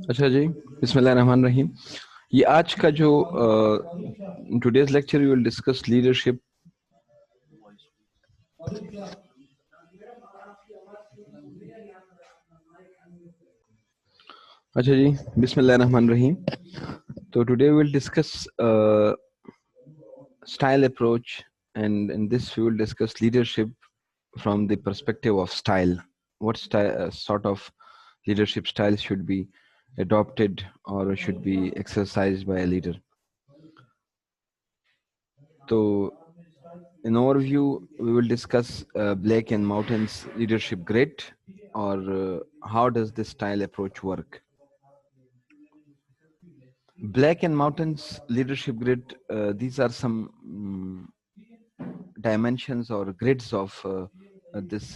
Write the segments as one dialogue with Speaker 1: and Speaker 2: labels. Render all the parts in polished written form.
Speaker 1: اچھا جی، بسم اللہ الرحمن الرحیم. یہ آج کا جو today's lecture we will discuss leadership. اچھا جی، بسم اللہ الرحمن الرحیم. تو today we will discuss style approach, and in this we will discuss leadership from the perspective of style. What style, sort of leadership style should be adopted or should be exercised by a leader. So in overview we will discuss Blake and Mountain's leadership grid, or how does this style approach work. Blake and Mountain's leadership grid, these are some dimensions or grids of this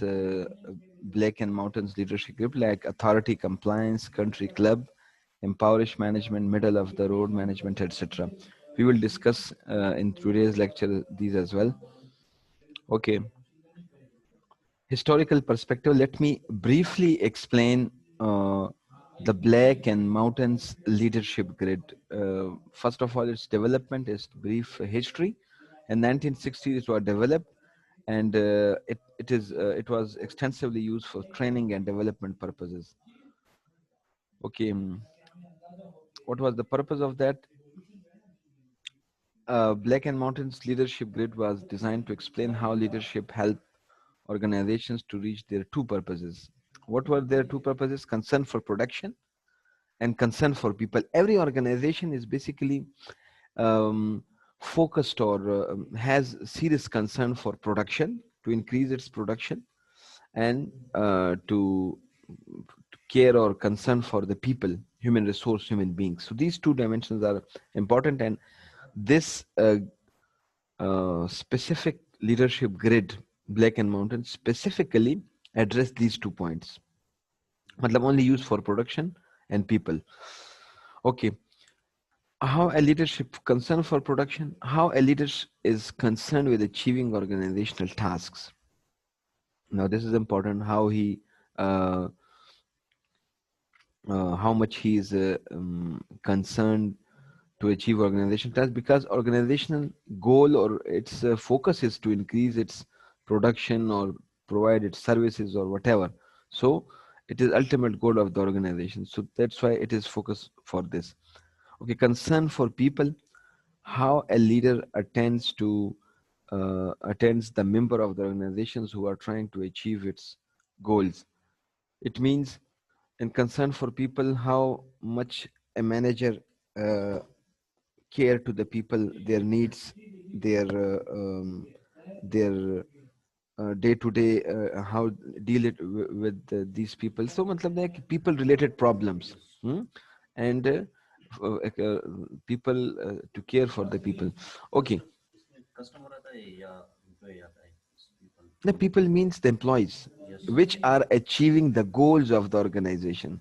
Speaker 1: Blake and Mountain's leadership grid, like authority, compliance, country club, empowerish management, middle of the road management, etc. We will discuss in today's lecture these as well. Okay. Historical perspective, let me briefly explain the Blake and Mountain's leadership grid. First of all, its development is brief history. In 1960s, it was developed, and it was extensively used for training and development purposes. Okay, what was the purpose of that? Blake and Mountain's leadership grid was designed to explain how leadership helped organizations to reach their two purposes. What were their two purposes? Concern for production and concern for people. Every organization is basically focused or has serious concern for production, to increase its production, and to care or concern for the people, human resource, human beings. So these two dimensions are important, and this specific leadership grid, Blake and Mountain, specifically address these 2 points. Matlab only used for production and people. Okay. How a leadership concerned for production, how a leader is concerned with achieving organizational tasks. Now this is important, how he how much he is concerned to achieve organizational tasks, because organizational goal or its focus is to increase its production or provide its services or whatever. So it is ultimate goal of the organization. So that's why it is focused for this. Okay, concern for people, how a leader attends the member of the organizations who are trying to achieve its goals. It means in concern for people, how much a manager care to the people, their needs, their day-to-day, how deal it with these people. So matlab like people related problems, and people to care for the people. Okay. The people means the employees, which are achieving the goals of the organization.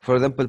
Speaker 1: for example,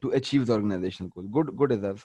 Speaker 1: to achieve the organizational goal. Good Azaz.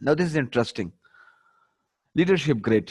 Speaker 1: Now this is interesting. Leadership grid.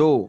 Speaker 1: 2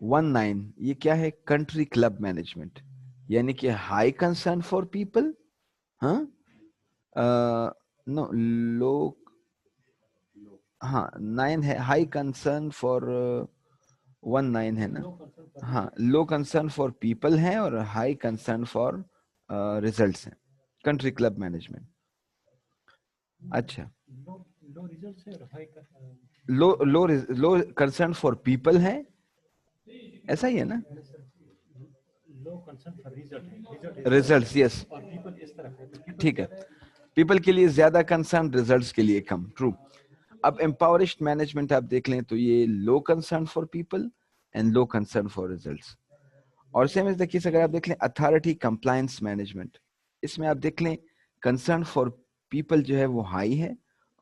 Speaker 1: 19 یہ کیا ہے؟ Country club management, یعنی کہ high concern for people. ہاں نو لو، ہاں 9 ہے high concern for 19 ہے نا. ہاں لو کنسرن فار پیپل ہے اور ہائی کنسرن فار ریزلٹس ہیں. Country club management. اچھا لو کنسرن فار پیپل ہے، ایسا ہی ہے نا؟ ریزلٹس یس ٹھیک ہے. پیپل کے لیے زیادہ کنسرن، ریزلٹس کے لیے کم. ٹرو. اب امپاورشڈ مینجمنٹ آپ دیکھ لیں تو یہ love concern for people and love concern for results. اور سیم از دا کیس اگر آپ دیکھ لیں اتھارٹی کمپلائنس مینجمنٹ، اس میں آپ دیکھ لیں کنسرن فار پیپل جو ہے وہ ہائی ہے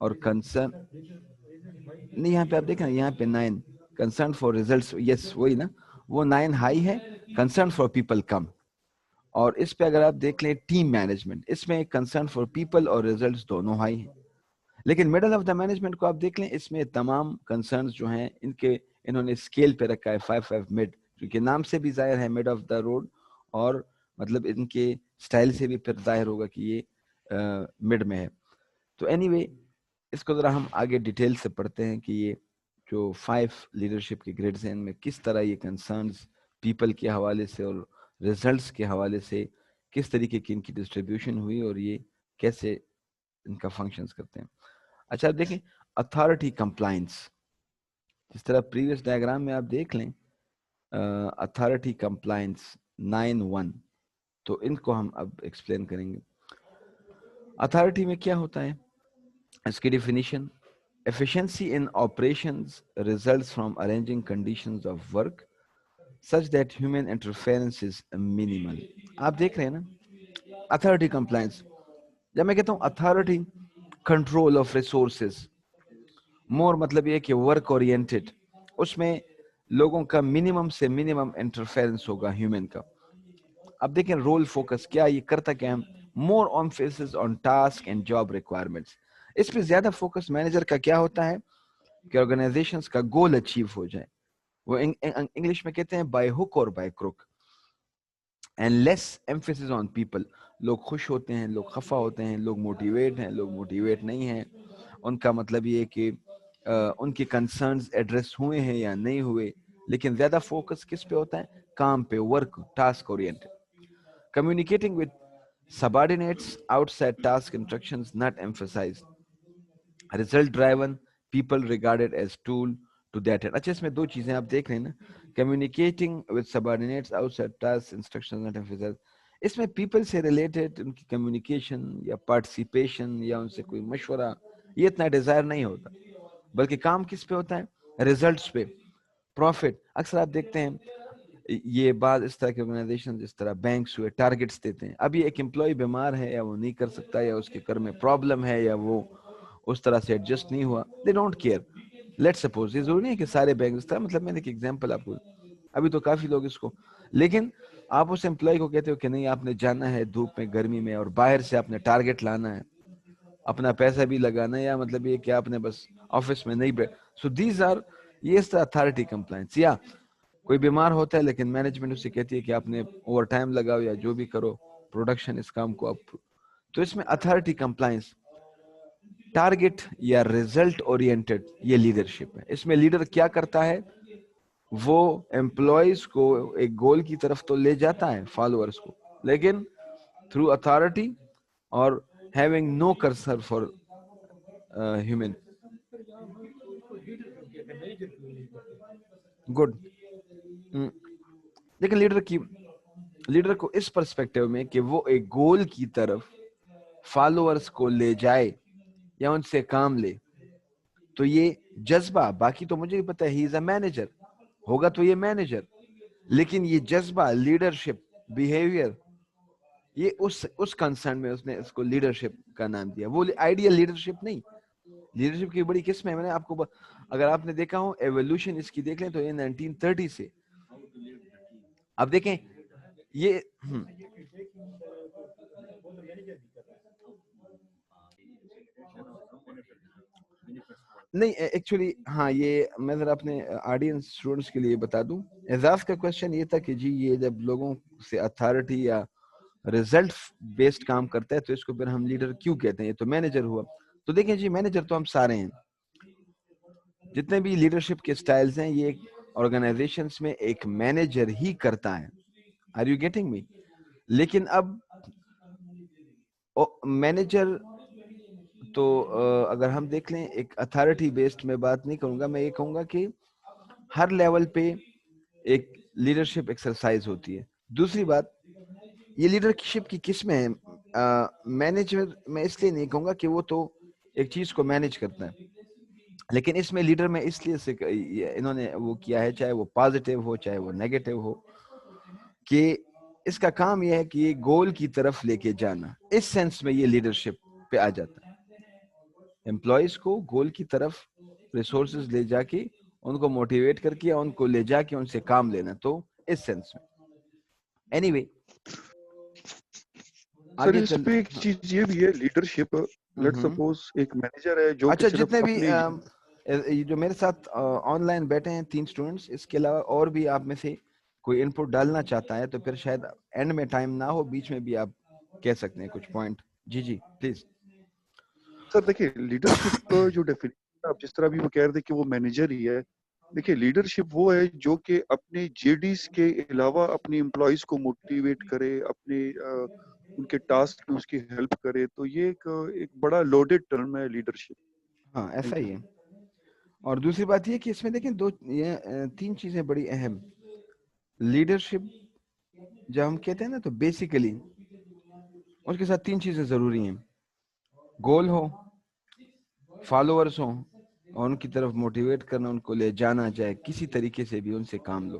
Speaker 1: اور کنسرن نہیں، یہاں پہ آپ دیکھیں یہاں پہ 9 کنسرن فار ریزلٹس، یس وہی نا، وہ 9 ہائی ہے، کنسرن فار پیپل کم. اور اس پہ اگر آپ دیکھ لیں ٹیم مینجمنٹ، اس میں کنسرن فار پیپل اور ریزلٹس دونوں ہائی ہیں. لیکن مڈل آف دا مینجمنٹ کو آپ دیکھ لیں، اس میں تمام کنسرنز جو ہیں انہوں نے اسکیل پہ رکھا ہے 5 مڈ، کیونکہ نام سے بھی ظاہر ہے مڈ آف دا روڈ، اور مطلب ان کے سٹائل سے بھی پھر ظاہر ہوگا کہ یہ مڈ میں ہے. تو اینی وے اس کو ذرا ہم آگے ڈیٹیل سے پڑھتے ہیں کہ یہ جو 5 لیڈرشپ کے گریڈز ہیں ان میں کس طرح یہ کنسرنز پیپل کے حوالے سے اور ریزلٹس کے حوالے سے کس طریقے کی ان کی ڈسٹریبیوشن ہوئی اور یہ کیسے ان کا فنکشنز کرتے ہیں. اچھا آپ دیکھیں اتھارٹی کمپلائنس، جس طرح پریویس ڈائیگرام میں آپ دیکھ لیں اتھارٹی کمپلائنس 9(1), تو ان کو ہم اب ایکسپلین کریں گے. اتھارٹی میں کیا ہوتا ہے، اس کی definition: efficiency in operations results from arranging conditions of work such that human interference is minimal. آپ دیکھ رہے ہیں نا اتھارٹی کمپلائنس، جب میں کہتا ہوں اتھارٹی کنٹرول آف ریسورسز، مور مطلب یہ کہ ورک اورینٹڈ، اس میں لوگوں کا منیمم سے منیمم انٹرفیرنس ہوگا ہیومن کا. اب دیکھیں رول فوکس کیا یہ کرتا کیا ہے، مور emphasis on task and job requirements. اس پہ زیادہ فوکس مینیجر کا کیا ہوتا ہے کہ آرگنائزیشنز کا گول اچیو ہو جائے. وہ انگلش میں کہتے ہیں بائی ہک اور by crook. And less emphasis on people. لوگ خوش ہوتے ہیں، لوگ خفا ہوتے ہیں، لوگ موٹیویٹ ہیں، لوگ موٹیویٹ نہیں ہیں. ان کا مطلب یہ کہ ان کے کنسرنز ایڈریس ہوئے ہیں یا نہیں ہوئے، لیکن زیادہ فوکس کس پہ ہوتا ہے، کام پہ، work, task oriented. Communicating with subordinates outside task instructions not emphasized. Result driven, people regarded as tool to that end. اچھا اس میں دو چیزیں آپ دیکھ رہے ہیں نا، communicating with subordinates outside task instructions not emphasized. اس میں پیپل سے ریلیٹڈ ان کی کمیونیکیشن یا پارٹیسپیشن یا ان سے کوئی مشورہ یہ اتنا ڈیزائر نہیں ہوتا، بلکہ کام کس پہ ہوتا ہے، ریزلٹس پہ، پروفٹ. اکثر آپ دیکھتے ہیں یہ بعض اس طرح کے آرگنائزیشن جس طرح بینکس ہوئے ٹارگٹس دیتے ہیں. اب یہ ایک امپلائی بیمار ہے یا وہ نہیں کر سکتا یا اس کے گھر میں پرابلم ہے یا وہ اس طرح سے ایڈجسٹ نہیں ہوا، they don't care. Let suppose, یہ ضروری نہیں ہے کہ سارے بینک اس طرح، مطلب میں نے ایک ایگزامپل آپ کو، ابھی تو کافی لوگ اس کو، لیکن آپ اس امپلائی کو کہتے ہو کہ نہیں آپ نے جانا ہے دھوپ میں گرمی میں اور باہر سے آپ نے ٹارگٹ لانا ہے، اپنا پیسہ بھی لگانا ہے، یا مطلب یہ کہ آپ نے بس آفس میں نہیں بیٹھ. سو دیز آر، یہ اس طرح اتھارٹی کمپلائنس. یا کوئی بیمار ہوتا ہے لیکن مینجمنٹ اسے کہتی ہے کہ آپ نے اوور ٹائم لگاؤ یا جو بھی کرو پروڈکشن اس کام کو آپ. تو اس میں اتھارٹی کمپلائنس، ٹارگٹ یا ریزلٹ اورینٹڈ، یہ لیڈرشپ ہے. اس میں لیڈر کیا کرتا ہے، وہ امپلائیز کو ایک گول کی طرف تو لے جاتا ہے فالوورز کو، لیکن تھرو اتھارٹی اور having no cursor for human. Good. لیکن لیڈر کو اس پرسپیکٹو میں کہ وہ ایک گول کی طرف فالوورز کو لے جائے یا ان سے کام لے، تو یہ جذبہ، باقی تو مجھے بھی پتا ہے ہی از اے مینیجر، ہوگا تو یہ مینیجر، لیکن یہ جذبہ، لیڈرشپ، بیہیویئر، یہ اس کنسرن میں اس نے اس کو لیڈرشپ کا نام دیا. وہ آئیڈیل لیڈرشپ نہیں. لیڈرشپ کی بڑی قسم ہے، میں نے آپ کو اگر آپ نے دیکھا ہو ایوولوشن اس کی دیکھ لیں تو یہ 1930 سے اب دیکھیں یہ نہیں ایکچولی ہاں یہ میں ذرا اپنے آڈینس اسٹوڈنٹس کے لیے بتا دوں. اعزاز کا کوشچن یہ تھا کہ جی یہ جب لوگوں سے اتھارٹی یا ریزلٹ بیسڈ کام کرتا ہے تو اس کو پھر ہم لیڈر کیوں کہتے ہیں؟ یہ تو مینیجر ہوا. تو دیکھیں جی مینیجر تو ہم سارے ہیں. جتنے بھی لیڈرشپ کے سٹائلز ہیں یہ آرگنائزیشنز میں ایک مینیجر ہی کرتا ہے. آر یو گیٹنگ می؟ لیکن اب مینیجر تو اگر ہم دیکھ لیں ایک اتھارٹی بیسڈ میں بات نہیں کروں گا, میں یہ کہوں گا کہ ہر لیول پہ ایک لیڈرشپ ایکسرسائز ہوتی ہے. دوسری بات یہ لیڈرشپ کی قسمیں ہیں. مینیجر میں اس لیے نہیں کہوں گا کہ وہ تو ایک چیز کو مینیج کرتا ہے, لیکن اس میں لیڈر میں اس لیے سے انہوں نے وہ کیا ہے, چاہے وہ پازیٹیو ہو چاہے وہ نیگیٹو ہو, کہ اس کا کام یہ ہے کہ یہ گول کی طرف لے کے جانا. اس سینس میں یہ لیڈرشپ پہ آ جاتا ہے. امپلائیز کو گول کی طرف ریسورسز لے جا کے ان کو موٹیویٹ کر کے ان کو لے جا کے ان سے کام لینا. تو اس سینس میں اینی وے
Speaker 2: سر
Speaker 1: آگے
Speaker 2: اس
Speaker 1: چل.
Speaker 2: پہ ایک چیز یہ بھی ہے لیڈرشپ, لیٹ سپوز ایک مینیجر ہے جو کہ
Speaker 1: اچھا
Speaker 2: صرف
Speaker 1: جتنے بھی
Speaker 2: اپنی
Speaker 1: جو میرے ساتھ آن لائن بیٹھے ہیں 3 اسٹوڈنٹس, اس کے علاوہ اور بھی آپ میں سے کوئی ان پٹ ڈالنا چاہتا ہے تو پھر شاید اینڈ میں ٹائم نہ ہو, بیچ میں بھی آپ کہہ سکتے ہیں کچھ پوائنٹ. G G please.
Speaker 2: سر دیکھیں لیڈرشپ جو ڈیفینیشن آپ جس طرح بھی وہ کہہ رہے تھے کہ وہ مینیجر ہی ہے, دیکھیں لیڈرشپ وہ ہے جو کہ اپنے جے ڈیز کے علاوہ اپنے امپلائیز کو موٹیویٹ کرے, اپنے ان کے ٹاسک میں اس کی ہیلپ کرے. تو یہ ایک بڑا لوڈڈ ٹرم ہے لیڈرشپ.
Speaker 1: ہاں ایسا
Speaker 2: تھینک یو.
Speaker 1: ہی ہے. اور دوسری بات یہ کہ اس میں دیکھیں یہ 3 چیزیں بڑی اہم. لیڈرشپ جب ہم کہتے ہیں نا تو بیسیکلی اس کے ساتھ 3 چیزیں ضروری ہیں. گول ہو, فالوورز ہوں, اور ان کی طرف موٹیویٹ کرنا, ان کو لے جانا چاہے کسی طریقے سے بھی ان سے کام لو.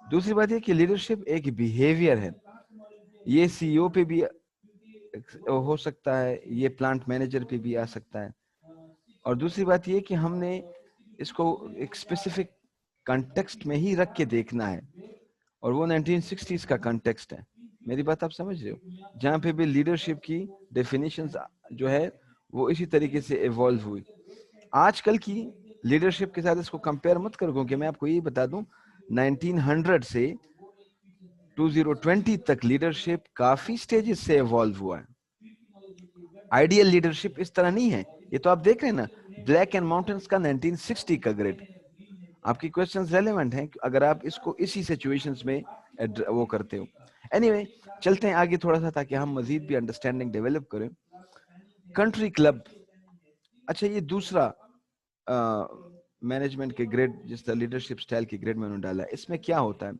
Speaker 1: دوسری بات یہ کہ لیڈرشپ ایک بیہیویئر ہے. یہ سی او پہ بھی ہو سکتا ہے, یہ پلانٹ مینیجر پہ بھی آ سکتا ہے. اور دوسری بات یہ کہ ہم نے اس کو ایک اسپیسیفک کنٹیکسٹ میں ہی رکھ کے دیکھنا ہے, اور وہ 1960s کا کنٹیکسٹ ہے. میری بات آپ سمجھ رہے ہو, جہاں پہ بھی لیڈرشپ کی ڈیفینیشنز جو ہے وہ اسی طریقے سے ایوالو ہوئی. آج کل کی لیڈرشپ کے ساتھ اس کو کمپیئر مت کرو, کیونکہ میں آپ کو یہ بتا دوں 1900 سے 2020 تک لیڈرشپ کافی سٹیجز سے ایوالو ہوا ہے. آئیڈیل لیڈرشپ اس طرح نہیں ہے. یہ تو آپ دیکھ رہے ہیں نا, بلیک اینڈ ماؤنٹینز کا 1960 کا گریڈ. آپ کی کوسچنز ریلیونٹ ہیں اگر آپ اس کو اسی سچویشنز میں وہ کرتے ہو. اینی وے چلتے ہیں آگے تھوڑا سا تاکہ ہم مزید بھی انڈرسٹینڈنگ ڈیولپ کریں. کنٹری کلب, اچھا یہ دوسرا مینجمنٹ کے گریڈ جس طرح لیڈرشپ سٹائل کے گریڈ میں انہوں نے ڈالا. اس میں کیا ہوتا ہے,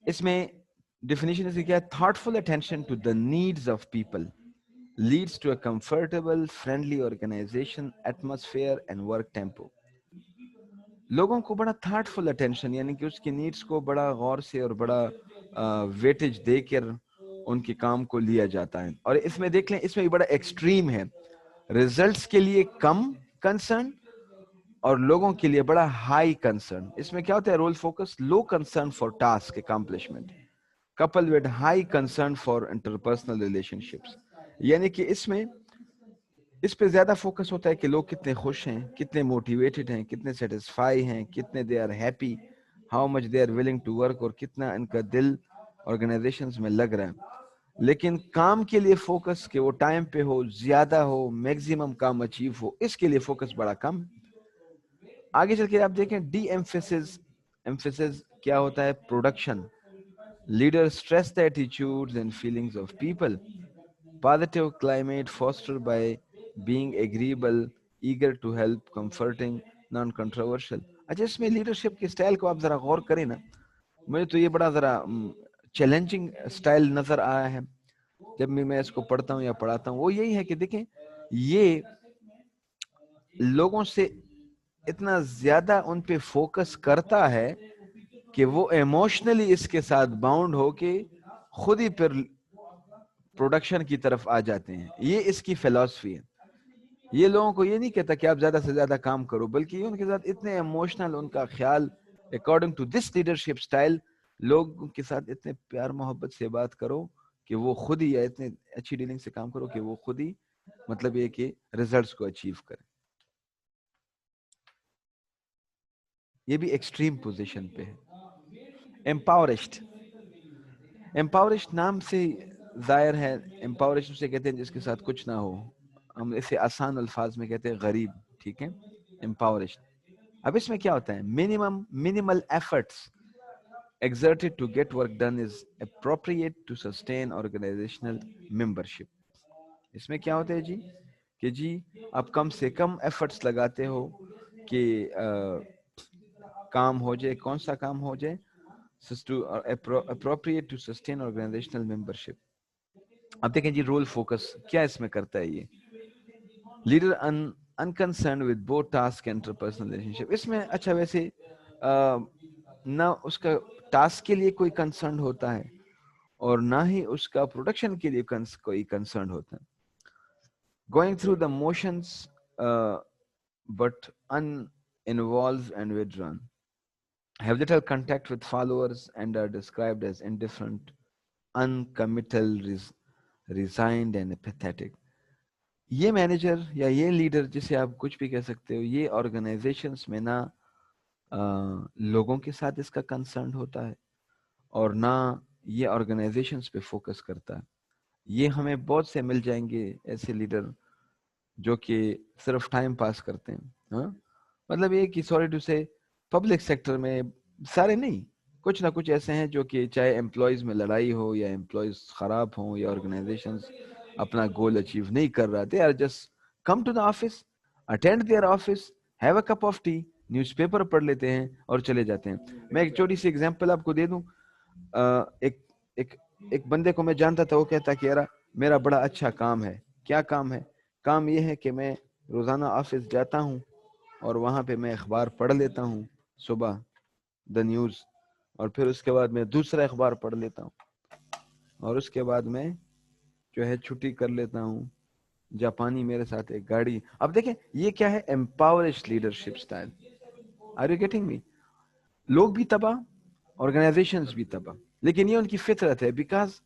Speaker 1: اس میں ڈیفینیشن اس کی کیا ہے, thoughtful attention to the needs of people leads to a comfortable, friendly organization, atmosphere and work tempo. لوگوں کو بڑا thoughtful attention یعنی کہ اس کی نیڈز کو بڑا غور سے اور بڑا ویٹیج دے کر ان کے کام کو لیا جاتا ہے. اور اس میں دیکھ لیں اس میں بھی بڑا ایکسٹریم ہے, ریزلٹس کے لیے کم کنسرن اور لوگوں کے لیے بڑا ہائی کنسرن. اس میں کیا ہوتا ہے, role focus, low concern for task accomplishment coupled with high concern for interpersonal relationships. یعنی کہ اس پہ زیادہ فوکس ہوتا ہے کہ لوگ کتنے خوش ہیں, کتنے موٹیویٹڈ ہیں, کتنے سیٹسفائی ہیں, کتنے they are happy, how much they are willing to work, اور کتنا ان کا دل آرگنائزیشنز میں لگ رہا ہے. لیکن کام کے لیے فوکس کہ وہ ٹائم پہ ہو, زیادہ ہو, میکسیمم کام اچیو ہو, اس کے لیے فوکس بڑا کم. آگے چل کے آپ دیکھیں ڈی ایمفیسس کیا ہوتا ہے, production. Leaders stress the attitudes and feelings of people. Positive climate fostered by being agreeable, eager to help, comforting, non-controversial. اچھا اس میں لیڈرشپ کے سٹائل کو آپ ذرا غور کریں نا, مجھے تو یہ بڑا ذرا چیلنجنگ سٹائل نظر آیا ہے جب میں اس کو پڑھتا ہوں یا پڑھاتا ہوں. وہ یہی ہے کہ دیکھیں یہ لوگوں سے اتنا زیادہ ان پہ فوکس کرتا ہے کہ وہ ایموشنلی اس کے ساتھ باؤنڈ ہو کے خود ہی پھر پروڈکشن کی طرف آ جاتے ہیں. یہ اس کی فلسفی ہے. یہ لوگوں کو یہ نہیں کہتا کہ آپ زیادہ سے زیادہ کام کرو, بلکہ یہ ان کے ساتھ اتنے ایموشنل, ان کا خیال according to this leadership style, لوگوں کے ساتھ اتنے پیار محبت سے بات کرو کہ وہ خود ہی, یا اتنے اچھی ڈیلنگ سے کام کرو کہ وہ خود ہی مطلب یہ کہ ریزلٹس کو اچیو کرے. یہ بھی ایکسٹریم پوزیشن پہ ہے. امپاورسڈ، امپاورسڈ نام سے ظاہر ہے. امپاورسڈ سے کہتے ہیں جس کے ساتھ کچھ نہ ہو. ہم اسے آسان الفاظ میں کہتے ہیں غریب. ٹھیک ہے، امپاورسڈ. اب اس میں کیا ہوتا ہے؟ minimal efforts exerted to get work done is appropriate to sustain organizational membership. اس میں کیا ہوتا ہے جی کہ جی آپ کم سے کم ایفرٹس لگاتے ہو کہ کام ہو جائے. کون سا کام ہو جائے؟ appropriate to sustain organizational membership. اب دیکھیں جی رول فوکس کیا اس میں کرتا ہے یہ leader unconcerned with both task and interpersonal relationship. اس میں اچھا ویسے نہ اس کا ٹاسک کے لیے کوئی کنسرن ہوتا ہے اور نہ ہی اس کا پروڈکشن کے لیے کوئی کنسرن ہوتا ہے. going through the motions but uninvolved and withdrawn, have little contact with followers and are described as indifferent, uncommittal, resigned and apathetic. یہ مینیجر یا یہ لیڈر جسے آپ کچھ بھی کہہ سکتے ہو، یہ آرگنائزیشنز میں نہ لوگوں کے ساتھ اس کا کنسرن ہوتا ہے اور نہ یہ آرگنائزیشنز پہ فوکس کرتا ہے. یہ ہمیں بہت سے مل جائیں گے ایسے لیڈر جو کہ صرف ٹائم پاس کرتے ہیں. ہاں مطلب یہ کہ سوری ٹو سے پبلک سیکٹر میں سارے نہیں، کچھ نہ کچھ ایسے ہیں جو کہ چاہے امپلائیز میں لڑائی ہو یا امپلائیز خراب ہوں یا آرگنائزیشنز اپنا گول اچیو نہیں کر رہا. They are just come to the office, attend their office, have a cup of tea, newspaper پڑھ لیتے ہیں اور چلے جاتے ہیں. میں ایک چھوٹی سی ایگزامپل آپ کو دے دوں. ایک بندے کو میں جانتا تھا، وہ کہتا کہ یار میرا بڑا اچھا کام ہے. کیا کام ہے؟ کام یہ ہے کہ میں روزانہ آفس جاتا ہوں اور وہاں پہ میں اخبار پڑھ لیتا ہوں صبح، دا نیوز، اور پھر اس کے بعد میں دوسرا اخبار پڑھ لیتا ہوں اور اس کے بعد میں جو ہے چھٹی کر لیتا ہوں. جاپانی میرے ساتھ ایک گاڑی. اب دیکھیں یہ کیا ہے؟ Empowered leadership style. Are you getting me? لوگ بھی تباہ، آرگنائزیشنز بھی تباہ، لیکن یہ ان کی فطرت ہے. بیکاز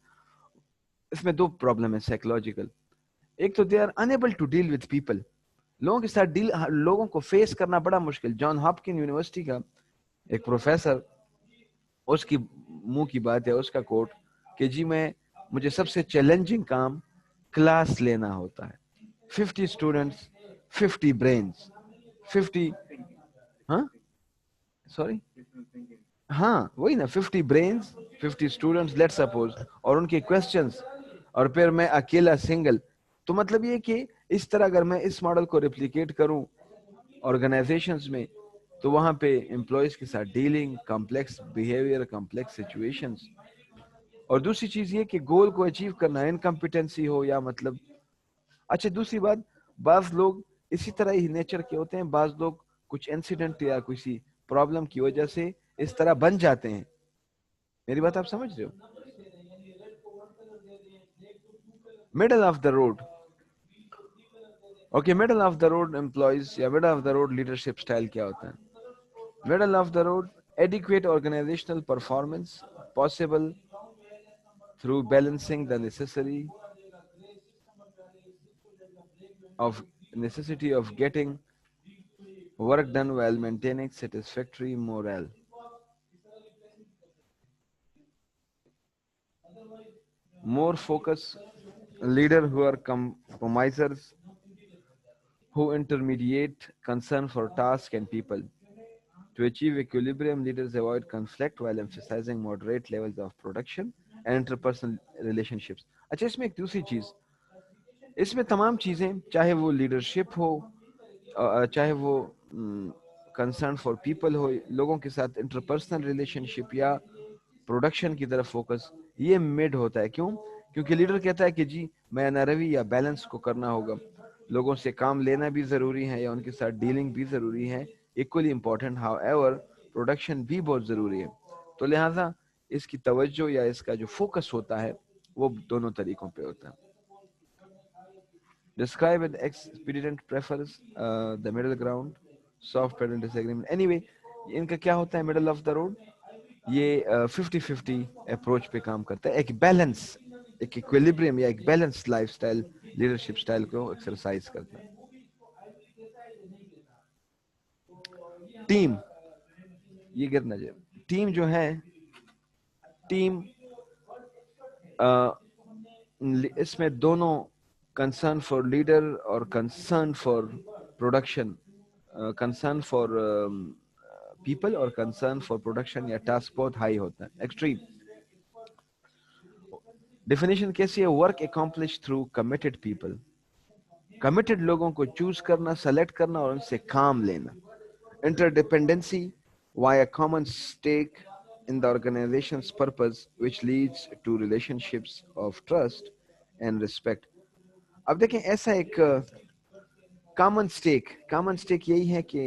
Speaker 1: اس میں دو پرابلم ہے سائیکولوجیکل. ایک تو they are enable to deal with people, لوگوں کے ساتھ لوگوں کو فیس کرنا بڑا مشکل. جان ہاپکن یونیورسٹی کا ایک پروفیسر، اس کی منہ کی بات ہے، اس کا کوٹ کہ جی مجھے سب سے چیلنجنگ کام کلاس لینا ہوتا ہے. 50 اسٹوڈنٹس، 50 برینز، 50 ہاں سوری ہاں وہی نا 50 برینز 50 اسٹوڈنٹس لیٹ سپوز، اور ان کے کوسچنس، اور پھر میں اکیلا سنگل. تو مطلب یہ کہ اس طرح اگر میں اس ماڈل کو ریپلیکیٹ کروں آرگنائزیشنز میں تو وہاں پہ امپلائیز کے ساتھ dealing, complex behaviour, complex situations. اور دوسری چیز یہ کہ گول کو اچیو کرنا انکمپیٹنسی ہو یا مطلب اچھا. دوسری بات، بعض لوگ اسی طرح ہی نیچر کے ہوتے ہیں. بعض لوگ کچھ انسیڈنٹ یا کسی پرابلم کی وجہ سے اس طرح بن جاتے ہیں. میری بات آپ سمجھ رہے ہو؟ middle of the road. Okay, middle of the road employees یا middle of the road leadership style کیا ہوتا ہے؟ middle of the road adequate organizational performance possible through balancing the necessity of getting work done while maintaining satisfactory morale. More focus, leader who are compromisers, who intermediate concern for task and people. To achieve equilibrium, leaders avoid conflict while emphasizing moderate levels of production and interpersonal relationships. اچھا اس میں ایک دوسری چیز، اس میں تمام چیزیں چاہے وہ لیڈرشپ ہو، چاہے وہ کنسرن فار پیپل ہو، لوگوں کے ساتھ انٹرپرسنل ریلیشن شپ یا پروڈکشن کی طرف فوکس، یہ مڈ ہوتا ہے. کیوں؟ کیونکہ لیڈر کہتا ہے کہ جی میں نروی یا بیلنس کو کرنا ہوگا، لوگوں سے کام لینا بھی ضروری ہے یا ان کے ساتھ ڈیلنگ بھی ضروری ہے، equally important, however پروڈکشن بھی بہت ضروری ہے. تو لہٰذا اس کی توجہ یا اس کا جو فوکس ہوتا ہے وہ دونوں طریقوں پہ ہوتا ہے. Describe an expedient prefers the middle ground, soft pedal disagreement. Anyway, ان کا کیا ہوتا ہے middle of the road؟ یہ 50-50 اپروچ پہ کام کرتا ہے، ایک بیلنس، ایک ایکویلیبریم یا ایک balance life style leadership style کو ایکسرسائز کرتا ہے. ٹیم یہ گرنا جائے. ٹیم جو ہے ٹیم اس میں دونوں concern for leader اور concern for production, concern for people اور concern for production یا task بہت high ہوتا ہے. extreme definition کیسی ہے؟ work accomplished through committed people, committed لوگوں کو چوز کرنا, سلیکٹ کرنا اور ان سے کام لینا. interdependency via common stake in the organization's purpose which leads to relationships of trust and respect. اب دیکھیں ایسا ایک کامن اسٹیک یہی ہے کہ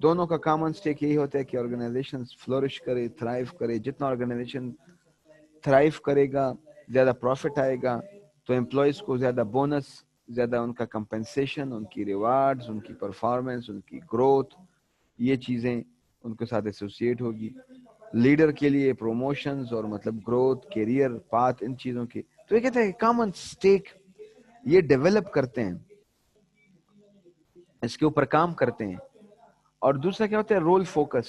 Speaker 1: دونوں کا کامن اسٹیک یہی ہوتا ہے کہ آرگنائزیشن فلورش کرے, تھرائیو کرے. جتنا آرگنائزیشن تھرائیو کرے گا زیادہ پروفٹ آئے گا, تو امپلائیز کو زیادہ بونس, زیادہ ان کا کمپنسیشن, ان کی ریوارڈز, ان کی پرفارمنس, ان کی گروتھ, یہ چیزیں ان کے ساتھ ایسوسیٹ ہوگی. لیڈر کے لیے پروموشنز اور مطلب گروتھ, کیریئر پاتھ, ان چیزوں کی. تو یہ کہتے ہیں کامن اسٹیک یہ ڈیولپ کرتے ہیں, اس کے اوپر کام کرتے ہیں. اور دوسرا کیا ہوتا ہے؟ Role focus.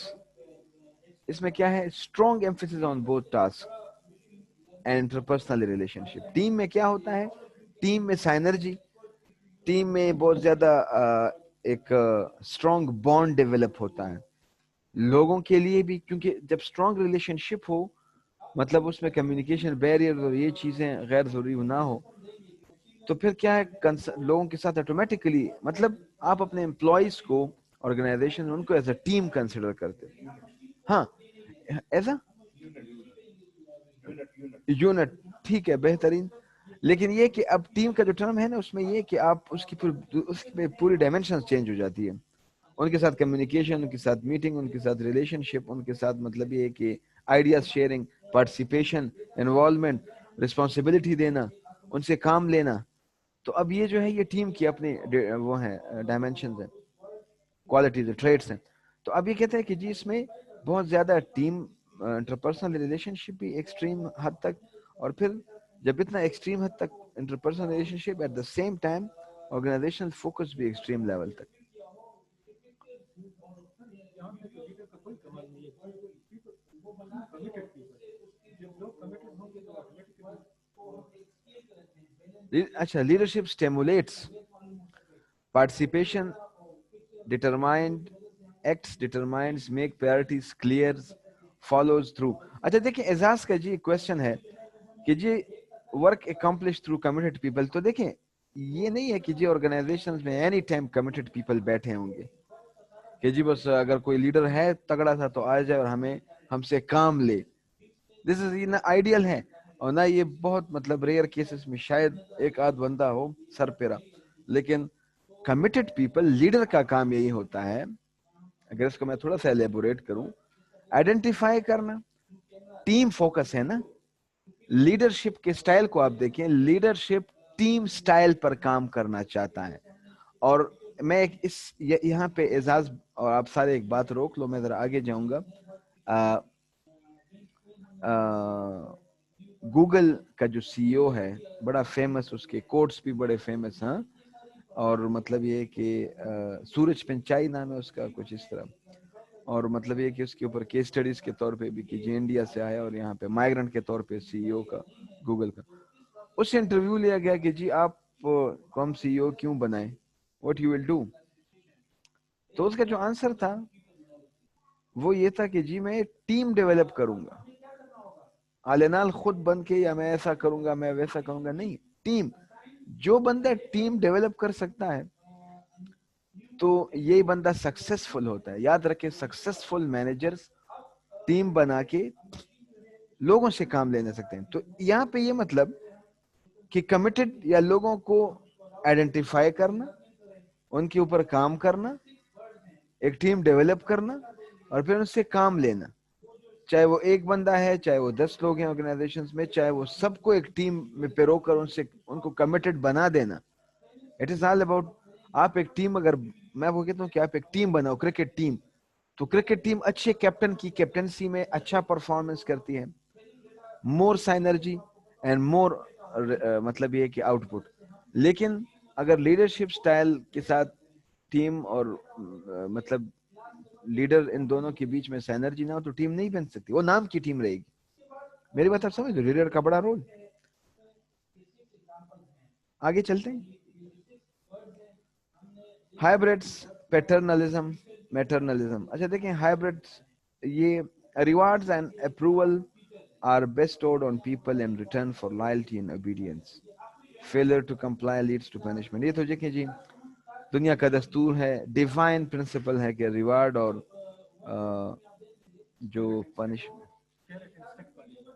Speaker 1: اس میں کیا ہے؟ Strong emphasis on both task and interpersonal relation ship. Team میں کیا ہوتا ہے؟ ٹیم میں سائنرجی, ٹیم میں بہت زیادہ ایک اسٹرانگ بانڈ ڈیولپ ہوتا ہے لوگوں کے لیے بھی, کیونکہ جب اسٹرانگ ریلیشن شپ ہو مطلب اس میں کمیونیکیشن بیریئر اور یہ چیزیں غیر ضروری نہ ہو, تو پھر کیا ہے لوگوں کے ساتھ آٹومیٹکلی مطلب آپ اپنے امپلائیز کو آرگنائزیشن ان کو ایز اے ٹیم کنسیڈر کرتے. ہاں ایز اے یونٹ, ٹھیک ہے, بہترین. لیکن یہ کہ اب ٹیم کا جو ٹرم ہے نا اس میں یہ کہ آپ اس کی پوری ڈائمینشن چینج ہو جاتی ہے. ان کے ساتھ کمیونیکیشن, ان کے ساتھ میٹنگ, ان کے ساتھ ریلیشن شپ, ان کے ساتھ مطلب یہ کہ ideas sharing, participation, involvement, responsibility دینا, ان سے کام لینا. تو اب یہ جو ہے یہ ٹیم کی اپنی وہ ہیں ڈائمینشنز ہیں, کوالٹیز, ٹریٹس ہیں. تو اب یہ کہتے ہیں کہ جی اس میں بہت زیادہ ٹیم انٹرپرسنل ریلیشن شپ بھی ایکسٹریم حد تک, اور پھر جب اتنا ایکسٹریم حد تک interpersonal relationship, at the same time organisational focus بھی ایکسٹریم لیول تک. اچھا, leadership stimulates participation, determined acts, determines, make priorities clear, follows through. اچھا دیکھیں اعزاز کا جی کوشچن ہے کہ جی work accomplish through committed people. تو دیکھیں یہ نہیں ہے کہ جی آرگنائزیشن میں اینی ٹائم کمیٹڈ پیپل بیٹھے ہوں گے کہ جی بس اگر کوئی لیڈر ہے تگڑا تھا تو آ جائے اور ہم سے کام لے. دس از نہ آئیڈیل ہے اور نہ یہ بہت مطلب ریئر کیسز میں شاید ایک آدھ بندہ ہو سر پیرا. لیکن کمیٹڈ پیپل, لیڈر کا کام یہی ہوتا ہے, اگر اس کو میں تھوڑا سا ایلیبوریٹ کروں, آئیڈینٹیفائی کرنا. ٹیم فوکس ہے نا, لیڈرشپ کے سٹائل کو آپ دیکھیں, لیڈرشپ ٹیم سٹائل پر کام کرنا چاہتا ہے. اور میں اس یہاں پہ اعزاز اور آپ سارے ایک بات روک لو, میں ذرا آگے جاؤں گا. گوگل کا جو سی او ہے بڑا فیمس, اس کے کوٹس بھی بڑے فیمس ہیں, اور مطلب یہ کہ سورج پنچائی نام ہے اس کا کچھ اس طرح, اور مطلب یہ کہ اس کے اوپر کیس سٹڈیز کے طور پہ بھی کہ جو انڈیا سے آیا اور یہاں پہ مائیگرنٹ کے طور پہ سی ای او کا گوگل کا, اس سے انٹرویو لیا گیا کہ جی آپ کو ہم سی ای او کیوں بنائیں, واٹ یو ول ڈو. تو اس کا جو آنسر تھا وہ یہ تھا کہ جی میں ٹیم ڈیولپ کروں گا, آلینال خود بن کے یا میں ایسا کروں گا میں ویسا کروں گا, نہیں, ٹیم. جو بندہ ٹیم ڈیولپ کر سکتا ہے تو یہی بندہ سکسیسفل ہوتا ہے. یاد رکھیں سکسیسفل مینیجرز ٹیم بنا کے لوگوں سے کام لینے سکتے ہیں. تو یہاں پہ یہ مطلب کہ کمیٹڈ یا لوگوں کو آئیڈینٹیفائی کرنا, ان کے اوپر کام کرنا, ایک ٹیم ڈیولپ کرنا اور پھر ان سے کام لینا, چاہے وہ ایک بندہ ہے, چاہے وہ 10 لوگ ہیں آرگنائزیشنز میں, چاہے وہ سب کو ایک ٹیم میں پیرو کر ان کو کمیٹڈ بنا دینا. اٹ از آل اباؤٹ, آپ ایک ٹیم, اگر میں وہ کہتا ہوں کہ آپ ایک ٹیم بناؤ, کرکٹ ٹیم, تو کرکٹ ٹیم اچھے کیپٹن کی کیپٹنسی میں اچھا پرفارمنس کرتی ہے, مور سائنرجی اینڈ مور مطلب یہ کہ آؤٹ پٹ. لیکن اگر لیڈرشپ سٹائل کے ساتھ ٹیم اور مطلب لیڈر ان دونوں کے بیچ میں سینرجی نہ ہو تو ٹیم نہیں بن سکتی, وہ نام کی ٹیم رہے گی. میری بات آپ سمجھ لو, لیڈر کا بڑا رول. آگے چلتے ہیں. ہائبرڈس, پیٹرنلزم, میٹرنلزم. اچھا دیکھیں, ہائبرڈس یہ rewards and approval are bestowed on people in return for loyalty and obedience. Failure to comply leads to punishment. یہ تو دیکھیں جی دنیا کا دستور ہے, ڈیوائن پرنسپل ہے کہ ریوارڈ اور جو پنشمنٹ,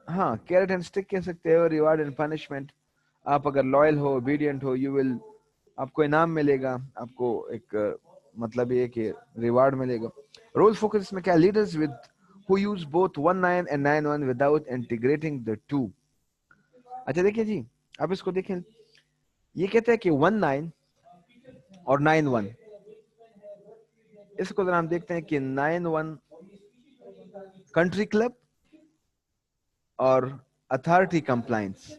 Speaker 1: ہاں کیرٹ اینڈ اسٹک کہہ سکتے ہو, ریوارڈ اینڈ پنشمنٹ. آپ اگر loyal who, obedient who, you will, آپ کو انعام ملے گا, آپ کو ایک مطلب یہ کہ ریوارڈ ملے گا. رول فوکس میں کیا, leaders with who use both 19 and 91 without integrating the two. اچھا دیکھیں جی, اب اس کو دیکھیں, یہ کہتے ہیں کہ 19 اور 91, اس کو ذرا ہم دیکھتے ہیں کہ 91 کنٹری کلب اور اتھارٹی کمپلائنس.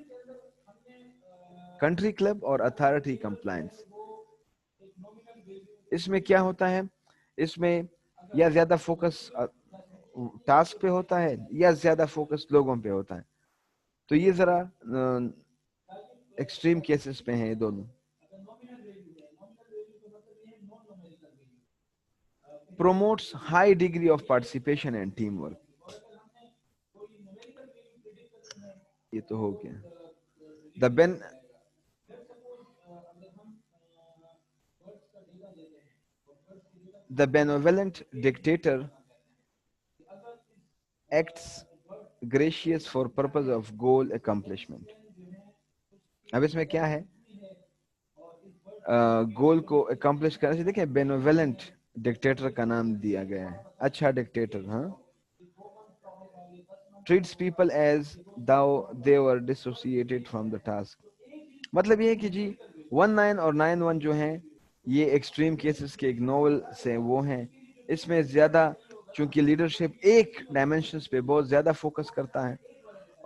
Speaker 1: کنٹری کلب اور اتھارٹی کمپلائنس, اس میں کیا ہوتا ہے, اس میں یا زیادہ فوکس ٹاسک پہ ہوتا ہے یا زیادہ فوکس لوگوں پہ ہوتا ہے. تو یہ ذرا ایکسٹریم کیسز پہ ہیں یہ دونوں. promotes high degree of participation and teamwork. یہ تو ہو گیا. The benevolent dictator acts gracious for purpose of goal accomplishment. اب اس میں کیا ہے, گول کو اکمپلش کرنے سے, دیکھیں benevolent ڈکٹیٹر کا نام دیا گیا ہے, اچھا ڈکٹیٹر. ہاں, treats people as though they were dissociated from the task. مطلب یہ ہے کہ جی 19 اور 91 جو ہیں یہ ایکسٹریم کیسز کے ایک نوول سے وہ ہیں. اس میں زیادہ چونکہ لیڈرشپ ایک ڈائمینشنز پہ بہت زیادہ فوکس کرتا ہے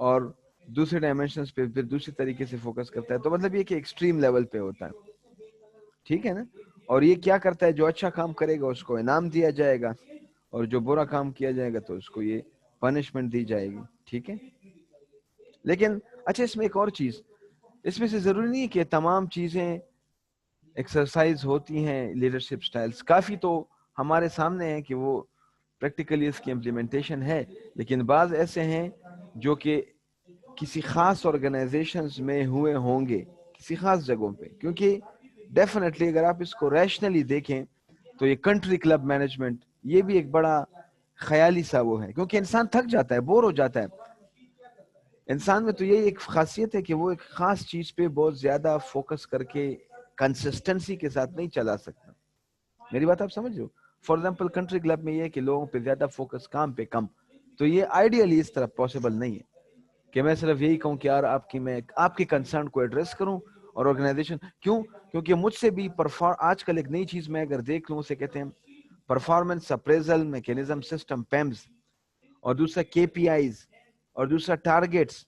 Speaker 1: اور دوسرے ڈائمینشنز پہ پھر دوسری طریقے سے فوکس کرتا ہے, تو مطلب یہ کہ ایکسٹریم لیول پہ ہوتا ہے. ٹھیک ہے نا. اور یہ کیا کرتا ہے, جو اچھا کام کرے گا اس کو انعام دیا جائے گا, اور جو برا کام کیا جائے گا تو اس کو یہ پنشمنٹ دی جائے گی. ٹھیک ہے. لیکن اچھا اس میں ایک اور چیز, اس میں سے ضروری نہیں کہ تمام چیزیں ایکسرسائز ہوتی ہیں لیڈرشپ سٹائلز. کافی تو ہمارے سامنے ہیں کہ وہ پریکٹیکلی اس کی امپلیمنٹیشن ہے, لیکن بعض ایسے ہیں جو کہ کسی خاص آرگنائزیشنز میں ہوئے ہوں گے, کسی خاص جگہوں پہ. کیونکہ ڈیفینیٹلی اگر آپ اس کو ریشنلی دیکھیں تو یہ کنٹری کلب مینجمنٹ یہ بھی ایک بڑا خیالی سا وہ ہے, کیونکہ انسان تھک جاتا ہے, بور ہو جاتا ہے. انسان میں تو یہی ایک خاصیت ہے کہ وہ ایک خاص چیز پہ بہت زیادہ فوکس کر کے کنسسٹنسی کے ساتھ نہیں چلا سکتا. میری بات آپ سمجھ رہے ہو. فار ایگزامپل کنٹری کلب میں یہ ہے کہ لوگوں پہ زیادہ فوکس, کام پہ کم. تو یہ آئیڈیلی اس طرح پاسبل نہیں ہے کہ میں صرف یہی کہوں کہ یار آپ کی کنسرن کو ایڈریس کروں اور آرگنائزیشن. کیوں؟ کیونکہ مجھ سے بھی آج کل ایک نئی چیز میں اگر دیکھ لوں, اسے کہتے ہیں پرفارمنس اپریزل میکینزم سسٹم, پیمز, اور دوسرا کے پی آئیز, اور دوسرا ٹارگیٹس.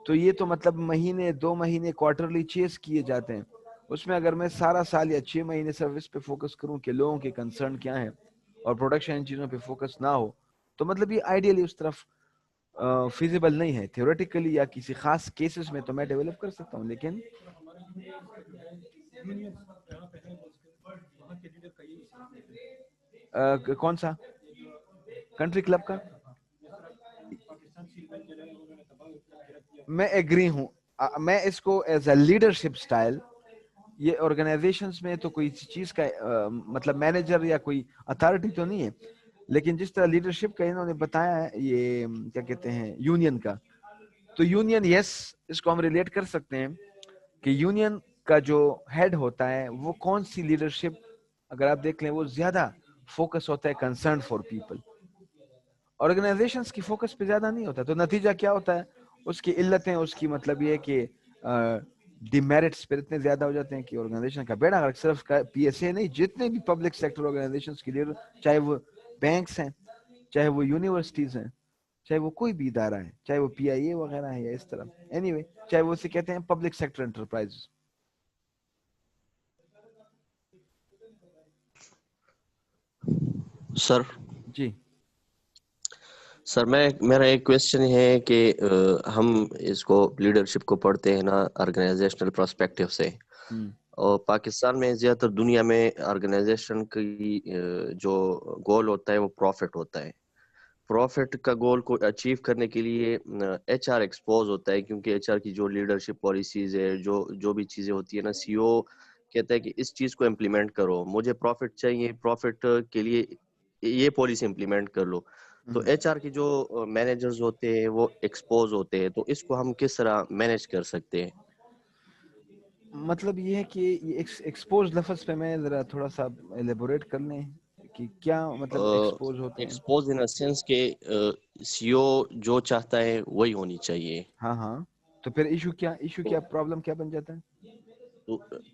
Speaker 1: تو یہ تو مطلب مہینے 2 مہینے کوارٹرلی چیز کیے جاتے ہیں. اس میں اگر میں سارا سال یا 6 مہینے سروس پہ فوکس کروں کہ لوگوں کے کنسرن کیا ہیں اور پروڈکشن ان چیزوں پہ فوکس نہ ہو, تو مطلب یہ آئیڈیلی اس طرف فیزیبل نہیں ہے. تھیوریٹیکلی یا کسی خاص کیسز میں تو میں ڈیولپ کر سکتا ہوں, لیکن کون سا کنٹری کلب کا, میں ایگری ہوں. میں اس کو ایز اے لیڈرشپ سٹائل, یہ آرگنائزیشنز میں تو کوئی چیز کا مطلب مینیجر یا کوئی اتھارٹی تو نہیں ہے, لیکن جس طرح لیڈرشپ کا انہوں نے بتایا ہے, یہ کیا کہتے ہیں یونین کا, تو یونین یس اس کو ہم ریلیٹ کر سکتے ہیں کہ یونین کا جو ہیڈ ہوتا ہے وہ کون سی لیڈرشپ, اگر آپ دیکھ لیں وہ زیادہ فوکس ہوتا ہے کنسرن فار پیپل. آرگنائزیشنز کی فوکس پہ زیادہ نہیں ہوتا. تو نتیجہ کیا ہوتا ہے, اس کی علتیں, اس کی مطلب یہ ہے کہ ڈیمیرٹس پہ اتنے زیادہ ہو جاتے ہیں کہ آرگنائزیشن کا بیڑا غرق. صرف پی ایس اے نہیں, جتنے بھی پبلک سیکٹر آرگنائزیشنز کے لیڈر, چاہے وہ بینکس ہیں, چاہے وہ یونیورسٹیز ہیں, چاہے وہ کوئی بھی ادارہ ہے, چاہے وہ پی آئی اے وغیرہ ہے یا اس طرح, اینی وے, چاہے وہ اسے کہتے ہیں پبلک سیکٹر انٹرپرائز.
Speaker 3: سر
Speaker 1: جی
Speaker 3: سر میرا ایک کویشچن ہے کہ ہم اس کو لیڈرشپ کو پڑھتے ہیں نا آرگنائزیشنل پرسپیکٹیو سے، اور پاکستان میں زیادہ تر دنیا میں آرگنائزیشن کی جو گول ہوتا ہے وہ پروفٹ ہوتا ہے. پروفٹ کا گول کو اچیو کرنے کے لیے ایچ آر ایکسپوز ہوتا ہے، کیونکہ ایچ آر کی جو لیڈرشپ پالیسیز ہے، جو بھی چیزیں ہوتی ہے نا، سی او کہتا ہے کہ اس چیز کو امپلیمنٹ کرو، مجھے پروفٹ چاہیے، پروفٹ کے لیے یہ پالیسی امپلیمنٹ کر لو. تو ایچ آر کے جو مینیجرز ہوتے ہیں وہ ایکسپوز ہوتے ہیں، تو اس کو ہم کس طرح مینیج کر سکتے ہیں؟
Speaker 1: مطلب یہ ہے کہ یہ ایکسپوز لفظ پہ میں ذرا تھوڑا سا ایلیبوریٹ کر لیں کہ کیا مطلب ایکسپوز ہوتے ہیں.
Speaker 3: ایکسپوز ان سینس کہ سی او جو چاہتا ہے وہی ہونی چاہیے.
Speaker 1: ہاں ہاں، تو پھر ایشو کیا پرابلم کیا بن جاتا ہے؟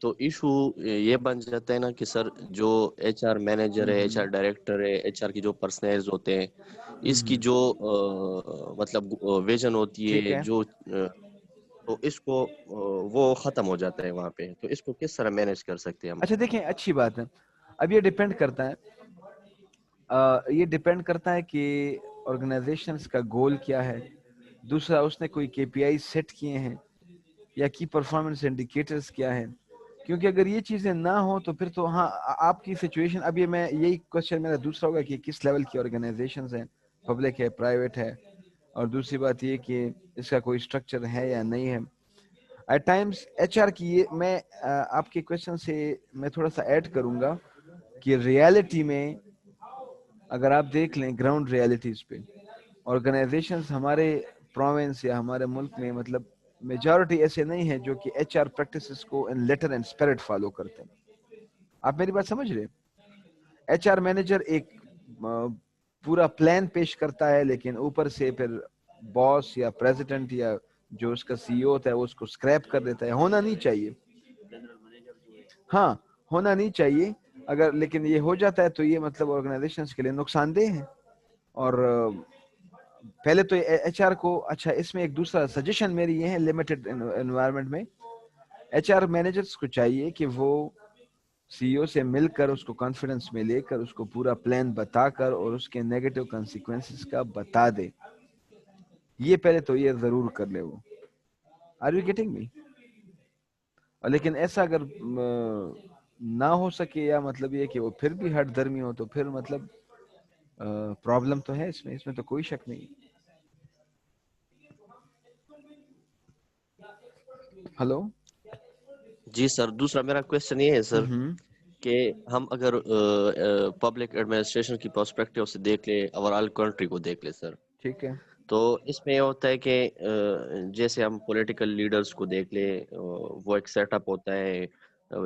Speaker 3: تو ایشو یہ بن جاتا ہے نا کہ سر جو ایچ آر مینیجر ہے، ایچ آر ڈائریکٹر ہے، ایچ آر کی جو پرسنلز ہوتے ہیں، اس کی جو مطلب ویژن ہوتی ہے، جو تو اس کو وہ ختم ہو جاتا ہے وہاں پہ. تو اس کو کس طرح مینیج کر سکتے ہیں ہم؟
Speaker 1: اچھا دیکھیں، اچھی بات ہے. اب یہ ڈیپینڈ کرتا ہے کہ آرگنائزیشنز کا گول کیا ہے. دوسرا، اس نے کوئی کے پی آئی سیٹ کیے ہیں یا کی پرفارمنس انڈیکیٹرز کیا ہے. کیونکہ اگر یہ چیزیں نہ ہوں تو پھر تو ہاں آپ کی سچویشن، اب یہ میں یہی کوشچن میرا دوسرا ہوگا کہ کس لیول کی آرگنائزیشنز ہیں، پبلک ہے، پرائیویٹ ہے، اور دوسری بات یہ کہ اس کا کوئی اسٹرکچر ہے یا نہیں ہے. ایٹ ٹائمز ایچ آر کی میں آپ کے کوشچن سے میں تھوڑا سا ایڈ کروں گا کہ ریالٹی میں اگر آپ دیکھ لیں گراؤنڈ ریالٹیز پہ، آرگنائزیشنز ہمارے پروونس یا ہمارے ملک میں مطلب میجورٹی ایسے نہیں ہیں جو کہ ایچ آر پریکٹسز کو ان لیٹر اینڈ اسپرٹ فالو کرتے ہیں. آپ میری بات سمجھ رہے؟ ایچ آر مینیجر ایک پورا پلان پیش کرتا ہے، لیکن اوپر سے پھر باس یا پریزیڈنٹ یا جو اس کا سی او ہوتا ہے وہ اس کو اسکریپ کر دیتا ہے. ہونا نہیں چاہیے، ہاں ہونا نہیں چاہیے. اگر لیکن یہ ہو جاتا ہے تو یہ مطلب آرگنائزیشنز کے لیے نقصان دہ ہے. اور پہلے تو ایچ آر کو، اچھا اس میں ایک دوسرا سجیشن میری یہ ہے، لمیٹڈ انوائرمنٹ میں ایچ آر مینیجرز کو چاہیے کہ وہ سی او سے مل کر اس کو کانفیڈنس میں لے کر اس کو پورا پلان بتا کر اور اس کے نیگیٹو کنسیکوینسز کا بتا دے. یہ پہلے تو یہ ضرور کر لے وہ. آر یو گیٹنگ می؟ لیکن ایسا اگر نہ ہو سکے یا مطلب یہ کہ وہ پھر بھی ہٹ درمی ہو تو پھر مطلب پرابلم تو ہے اس میں تو کوئی شک نہیں. ہلو
Speaker 3: جی سر، دوسرا میرا کویشچن یہ ہے سر کہ ہم اگر پبلک ایڈمنسٹریشن کی پرسپیکٹیو سے دیکھ لیں، اوور آل کنٹری کو دیکھ لیں سر،
Speaker 1: ٹھیک ہے،
Speaker 3: تو اس میں یہ ہوتا ہے کہ جیسے ہم پولیٹیکل لیڈرز کو دیکھ لیں، وہ ایک سیٹ اپ ہوتا ہے.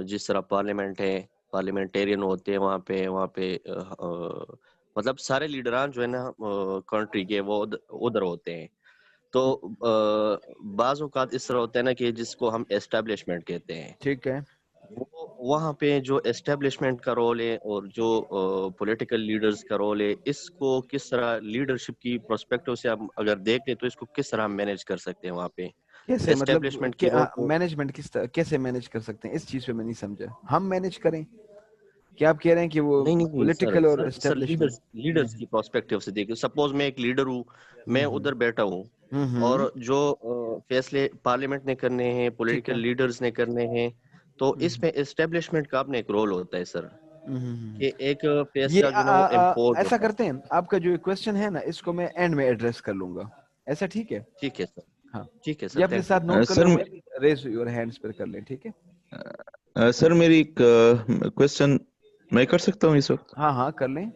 Speaker 3: جس طرح پارلیمنٹ ہے، پارلیمنٹیرین ہوتے ہیں وہاں پہ مطلب سارے لیڈران جو ہے نا کنٹری کے وہ ادھر ہوتے ہیں. تو بعض اوقات اس طرح ہوتا ہے نا کہ جس کو ہم اسٹیبلشمنٹ کہتے ہیں،
Speaker 1: ٹھیک ہے.
Speaker 3: وہاں پہ جو اسٹیبلشمنٹ کا رول ہے اور جو پولیٹیکل لیڈرز کا رول ہے، اس کو کس طرح لیڈرشپ کی پرسپیکٹو سے ہم اگر دیکھیں تو اس کو کس طرح ہم مینیج کر سکتے ہیں وہاں پہ
Speaker 1: کیسے مطلب
Speaker 3: اسٹیبلشمنٹ کی رول کو؟
Speaker 1: مینجمنٹ کس طرح کیسے مینیج کر سکتے ہیں؟ اس چیز پہ میں نہیں سمجھا. ہم مینیج کریں؟ کیا آپ کہہ رہے ہیں کہ وہ
Speaker 3: نہیں
Speaker 1: پولیٹیکل اور
Speaker 3: سر
Speaker 1: اسٹیبلشمنٹ؟
Speaker 3: لیڈرز کی پرسپیکٹو سے دیکھیں. سپوز میں ایک لیڈر ہوں، میں ادھر بیٹھا ہوں، اور جو فیصلے پارلیمنٹ نے کرنے ہیں، پولیٹیکل لیڈرز نے کرنے ہیں، تو اس میں اسٹیبلشمنٹ کا اپنا ایک رول ہوتا ہے سر، کہ ایک
Speaker 1: یہ
Speaker 3: فیصلہ جو نا وہ امپورٹ
Speaker 1: ایسا
Speaker 3: ہوتا ہے.
Speaker 1: کرتے ہیں، آپ کا جو کویسچن ہے نا اس کو میں اینڈ میں ایڈریس کر لوں گا. ایسا ٹھیک ہے؟
Speaker 3: ٹھیک ہے سر،
Speaker 1: ہاں،
Speaker 3: ٹھیک ہے
Speaker 1: یہ
Speaker 3: سر،
Speaker 1: اپنے
Speaker 3: تھینک یو.
Speaker 1: ساتھ نوٹ کر
Speaker 4: سر
Speaker 1: لیں، ریز یور ہینڈز پر کر لیں. ٹھیک ہے
Speaker 4: سر، میری ایک کوشچن میں کر سکتا ہوں اس وقت؟
Speaker 1: ہاں ہاں کر لیں.